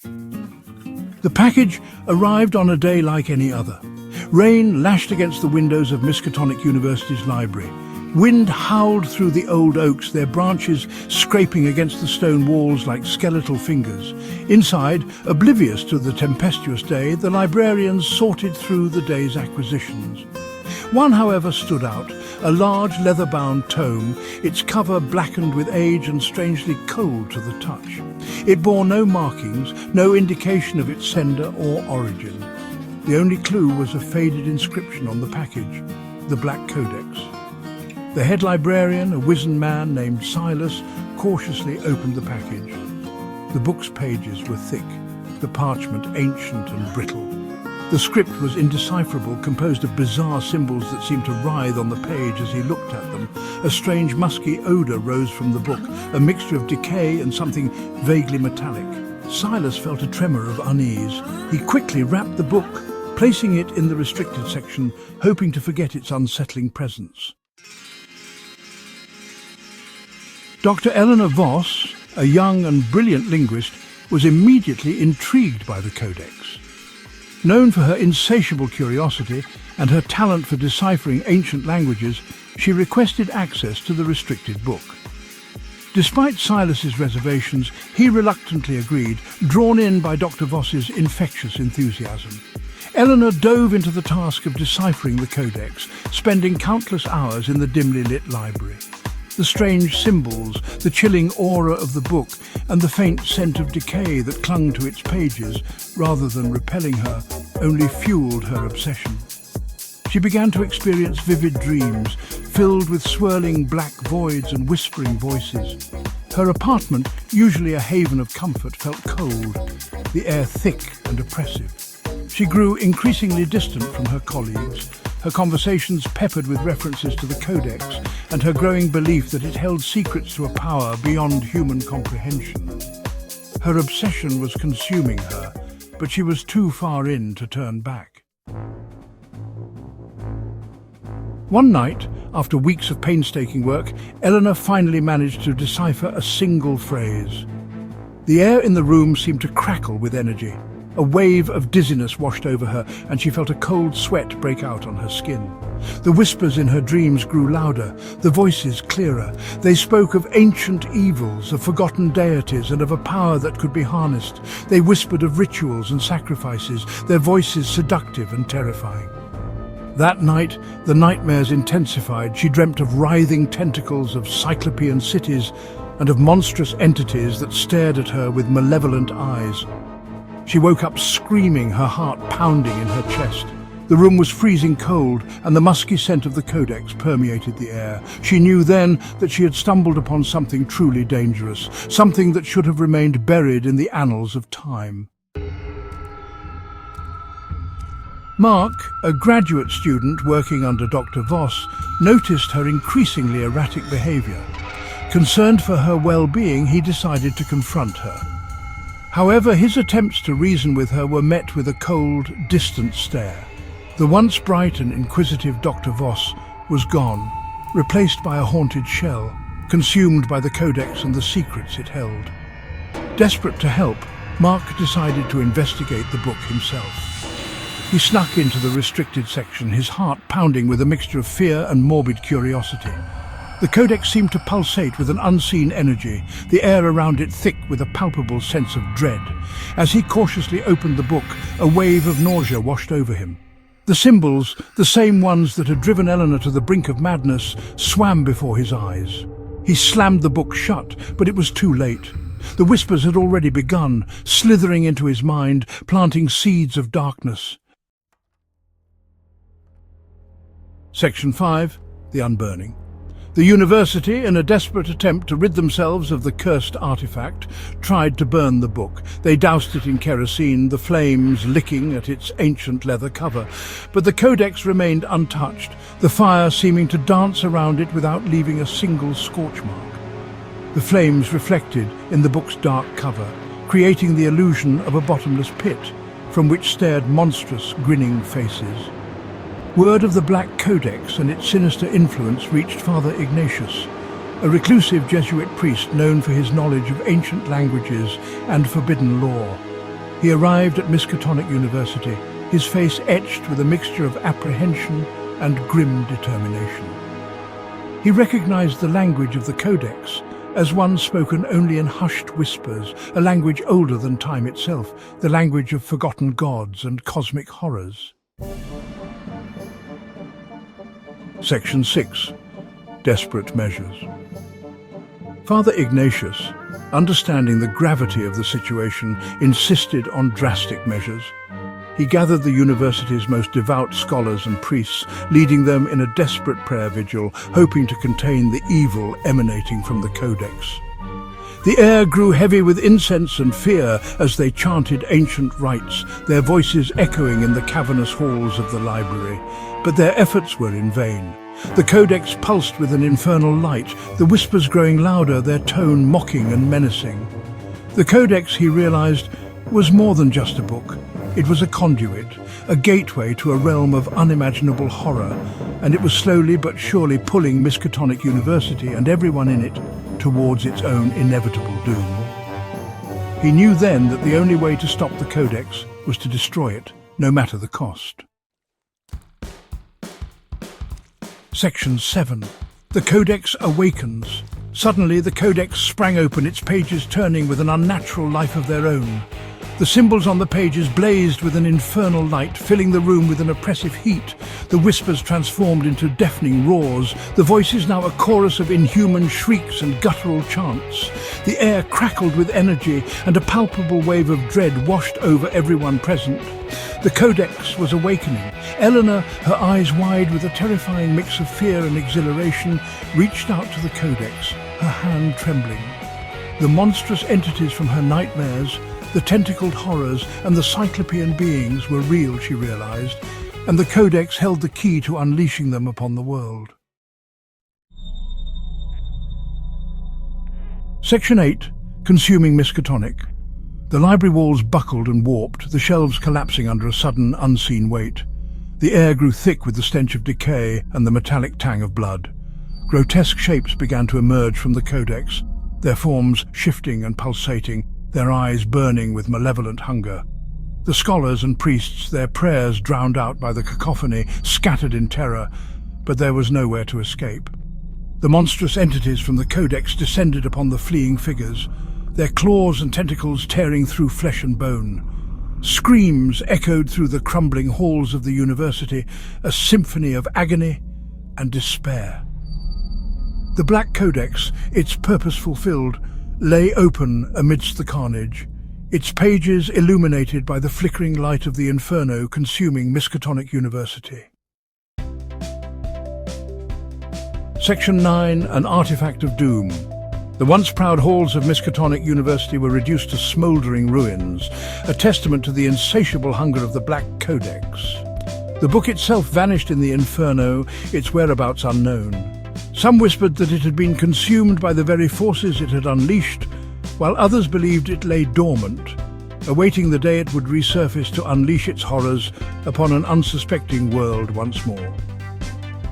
The package arrived on a day like any other. Rain lashed against the windows of Miskatonic University's library. Wind howled through the old oaks, their branches scraping against the stone walls like skeletal fingers. Inside, oblivious to the tempestuous day, the librarians sorted through the day's acquisitions. One, however, stood out, a large leather-bound tome, its cover blackened with age and strangely cold to the touch. It bore no markings, no indication of its sender or origin. The only clue was a faded inscription on the package, the Black Codex. The head librarian, a wizened man named Silas, cautiously opened the package. The book's pages were thick, the parchment ancient and brittle. The script was indecipherable, composed of bizarre symbols that seemed to writhe on the page as he looked at them. A strange musky odour rose from the book, a mixture of decay and something vaguely metallic. Silas felt a tremor of unease. He quickly wrapped the book, placing it in the restricted section, hoping to forget its unsettling presence. Dr. Eleanor Voss, a young and brilliant linguist, was immediately intrigued by the Codex. Known for her insatiable curiosity and her talent for deciphering ancient languages, she requested access to the restricted book. Despite Silas's reservations, he reluctantly agreed, drawn in by Dr. Voss's infectious enthusiasm. Eleanor dove into the task of deciphering the Codex, spending countless hours in the dimly lit library. The strange symbols, the chilling aura of the book, and the faint scent of decay that clung to its pages, rather than repelling her, only fueled her obsession. She began to experience vivid dreams, filled with swirling black voids and whispering voices. Her apartment, usually a haven of comfort, felt cold, the air thick and oppressive. She grew increasingly distant from her colleagues, her conversations peppered with references to the Codex and her growing belief that it held secrets to a power beyond human comprehension. Her obsession was consuming her, but she was too far in to turn back. One night, after weeks of painstaking work, Eleanor finally managed to decipher a single phrase. The air in the room seemed to crackle with energy. A wave of dizziness washed over her, and she felt a cold sweat break out on her skin. The whispers in her dreams grew louder, the voices clearer. They spoke of ancient evils, of forgotten deities, and of a power that could be harnessed. They whispered of rituals and sacrifices, their voices seductive and terrifying. That night, the nightmares intensified. She dreamt of writhing tentacles, of cyclopean cities, and of monstrous entities that stared at her with malevolent eyes. She woke up screaming, her heart pounding in her chest. The room was freezing cold, and the musky scent of the Codex permeated the air. She knew then that she had stumbled upon something truly dangerous, something that should have remained buried in the annals of time. Mark, a graduate student working under Dr. Voss, noticed her increasingly erratic behavior. Concerned for her well-being, he decided to confront her. However, his attempts to reason with her were met with a cold, distant stare. The once bright and inquisitive Dr. Voss was gone, replaced by a haunted shell, consumed by the Codex and the secrets it held. Desperate to help, Mark decided to investigate the book himself. He snuck into the restricted section, his heart pounding with a mixture of fear and morbid curiosity. The Codex seemed to pulsate with an unseen energy, the air around it thick with a palpable sense of dread. As he cautiously opened the book, a wave of nausea washed over him. The symbols, the same ones that had driven Eleanor to the brink of madness, swam before his eyes. He slammed the book shut, but it was too late. The whispers had already begun, slithering into his mind, planting seeds of darkness. Section 5. The Unburning. The university, in a desperate attempt to rid themselves of the cursed artifact, tried to burn the book. They doused it in kerosene, the flames licking at its ancient leather cover. But the Codex remained untouched, the fire seeming to dance around it without leaving a single scorch mark. The flames reflected in the book's dark cover, creating the illusion of a bottomless pit, from which stared monstrous, grinning faces. Word of the Black Codex and its sinister influence reached Father Ignatius, a reclusive Jesuit priest known for his knowledge of ancient languages and forbidden lore. He arrived at Miskatonic University, his face etched with a mixture of apprehension and grim determination. He recognized the language of the Codex as one spoken only in hushed whispers, a language older than time itself, the language of forgotten gods and cosmic horrors. Section 6. Desperate Measures. Father Ignatius, understanding the gravity of the situation, insisted on drastic measures. He gathered the university's most devout scholars and priests, leading them in a desperate prayer vigil, hoping to contain the evil emanating from the Codex. The air grew heavy with incense and fear as they chanted ancient rites, their voices echoing in the cavernous halls of the library. But their efforts were in vain. The Codex pulsed with an infernal light, the whispers growing louder, their tone mocking and menacing. The Codex, he realized, was more than just a book. It was a conduit, a gateway to a realm of unimaginable horror, and it was slowly but surely pulling Miskatonic University and everyone in it towards its own inevitable doom. He knew then that the only way to stop the Codex was to destroy it, no matter the cost. Section 7. The Codex awakens. Suddenly, the Codex sprang open, its pages turning with an unnatural life of their own. The symbols on the pages blazed with an infernal light, filling the room with an oppressive heat. The whispers transformed into deafening roars, the voices now a chorus of inhuman shrieks and guttural chants. The air crackled with energy, and a palpable wave of dread washed over everyone present. The Codex was awakening. Eleanor, her eyes wide with a terrifying mix of fear and exhilaration, reached out to the Codex, her hand trembling. The monstrous entities from her nightmares, the tentacled horrors and the cyclopean beings were real, she realized, and the Codex held the key to unleashing them upon the world. Section 8. Consuming Miskatonic. The library walls buckled and warped, the shelves collapsing under a sudden, unseen weight. The air grew thick with the stench of decay and the metallic tang of blood. Grotesque shapes began to emerge from the Codex, their forms shifting and pulsating, their eyes burning with malevolent hunger. The scholars and priests, their prayers drowned out by the cacophony, scattered in terror, but there was nowhere to escape. The monstrous entities from the Codex descended upon the fleeing figures, their claws and tentacles tearing through flesh and bone. Screams echoed through the crumbling halls of the university, a symphony of agony and despair. The Black Codex, its purpose fulfilled, lay open amidst the carnage, its pages illuminated by the flickering light of the inferno consuming Miskatonic University. Section 9. An Artifact of Doom. The once proud halls of Miskatonic University were reduced to smouldering ruins, a testament to the insatiable hunger of the Black Codex. The book itself vanished in the inferno, its whereabouts unknown. Some whispered that it had been consumed by the very forces it had unleashed, while others believed it lay dormant, awaiting the day it would resurface to unleash its horrors upon an unsuspecting world once more.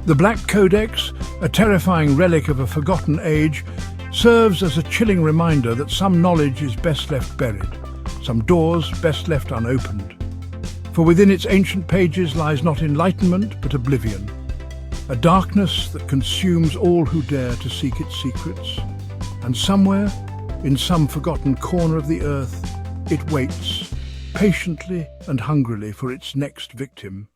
The Black Codex, a terrifying relic of a forgotten age, serves as a chilling reminder that some knowledge is best left buried, some doors best left unopened. For within its ancient pages lies not enlightenment but oblivion, a darkness that consumes all who dare to seek its secrets. And somewhere, in some forgotten corner of the earth, it waits, patiently and hungrily for its next victim.